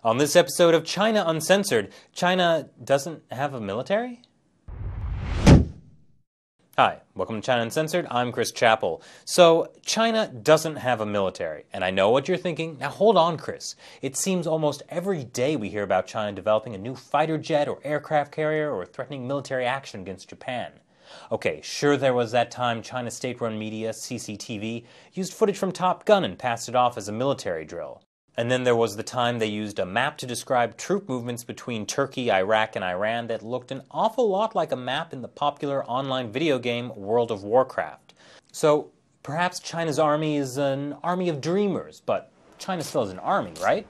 On this episode of China Uncensored, China doesn't have a military? Hi, welcome to China Uncensored. I'm Chris Chappell. So, China doesn't have a military, and I know what you're thinking. Now hold on, Chris. It seems almost every day we hear about China developing a new fighter jet or aircraft carrier or threatening military action against Japan. Okay, sure, there was that time China's state-run media, CCTV, used footage from Top Gun and passed it off as a military drill. And then there was the time they used a map to describe troop movements between Turkey, Iraq, and Iran that looked an awful lot like a map in the popular online video game World of Warcraft. So, perhaps China's army is an army of dreamers, but China still has an army, right?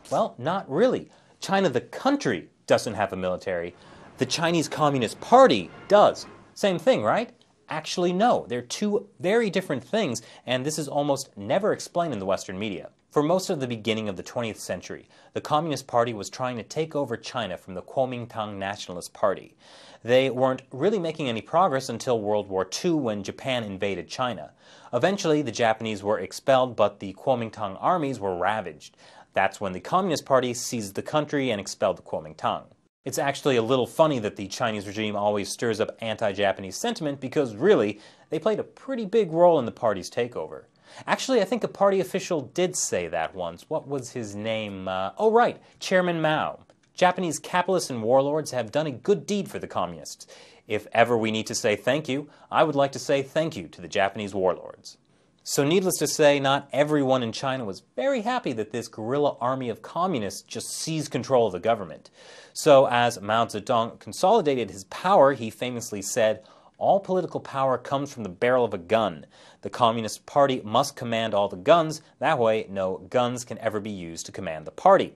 Well, not really. China, the country, doesn't have a military. The Chinese Communist Party does. Same thing, right? Actually, no. They're two very different things, and this is almost never explained in the Western media. For most of the beginning of the 20th century, the Communist Party was trying to take over China from the Kuomintang Nationalist Party. They weren't really making any progress until World War II when Japan invaded China. Eventually, the Japanese were expelled, but the Kuomintang armies were ravaged. That's when the Communist Party seized the country and expelled the Kuomintang. It's actually a little funny that the Chinese regime always stirs up anti-Japanese sentiment because, really, they played a pretty big role in the party's takeover. Actually, I think a party official did say that once. What was his name? Oh, right, Chairman Mao. Japanese capitalists and warlords have done a good deed for the communists. If ever we need to say thank you, I would like to say thank you to the Japanese warlords. So needless to say, not everyone in China was very happy that this guerrilla army of communists just seized control of the government. So as Mao Zedong consolidated his power, he famously said, "All political power comes from the barrel of a gun. The Communist Party must command all the guns. That way, no guns can ever be used to command the party.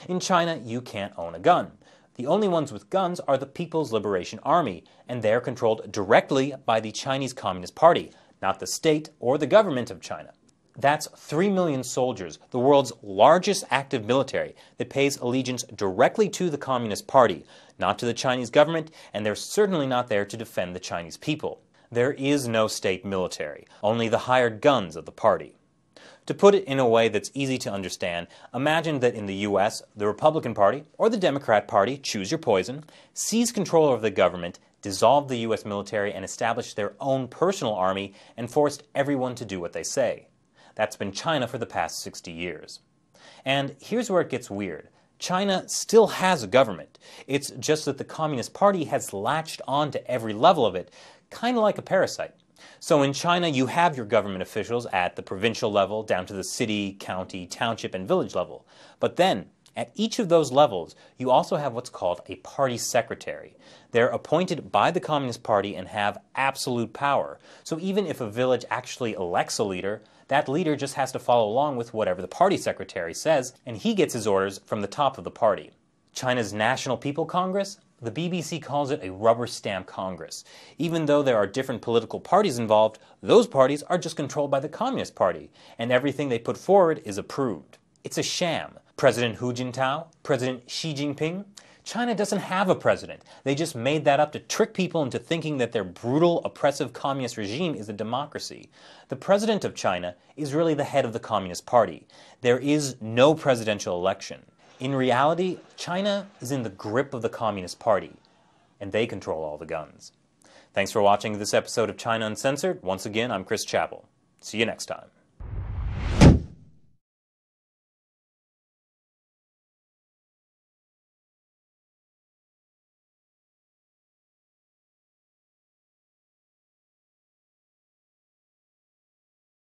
In China, you can't own a gun. The only ones with guns are the People's Liberation Army, and they're controlled directly by the Chinese Communist Party, not the state or the government of China." That's 3 million soldiers, the world's largest active military, that pays allegiance directly to the Communist Party, not to the Chinese government, and they're certainly not there to defend the Chinese people. There is no state military, only the hired guns of the party. To put it in a way that's easy to understand, imagine that in the US, the Republican Party, or the Democrat Party, choose your poison, seize control of the government, dissolved the US military, and established their own personal army, and forced everyone to do what they say. That's been China for the past 60 years. And here's where it gets weird. China still has a government. It's just that the Communist Party has latched on to every level of it, kind of like a parasite. So in China, you have your government officials at the provincial level, down to the city, county, township, and village level. But then, at each of those levels, you also have what's called a party secretary. They're appointed by the Communist Party and have absolute power. So even if a village actually elects a leader, that leader just has to follow along with whatever the party secretary says, and he gets his orders from the top of the party. China's National People Congress? The BBC calls it a rubber stamp Congress. Even though there are different political parties involved, those parties are just controlled by the Communist Party, and everything they put forward is approved. It's a sham. President Hu Jintao? President Xi Jinping? China doesn't have a president. They just made that up to trick people into thinking that their brutal, oppressive communist regime is a democracy. The president of China is really the head of the Communist Party. There is no presidential election. In reality, China is in the grip of the Communist Party, and they control all the guns. Thanks for watching this episode of China Uncensored. Once again, I'm Chris Chappell. See you next time.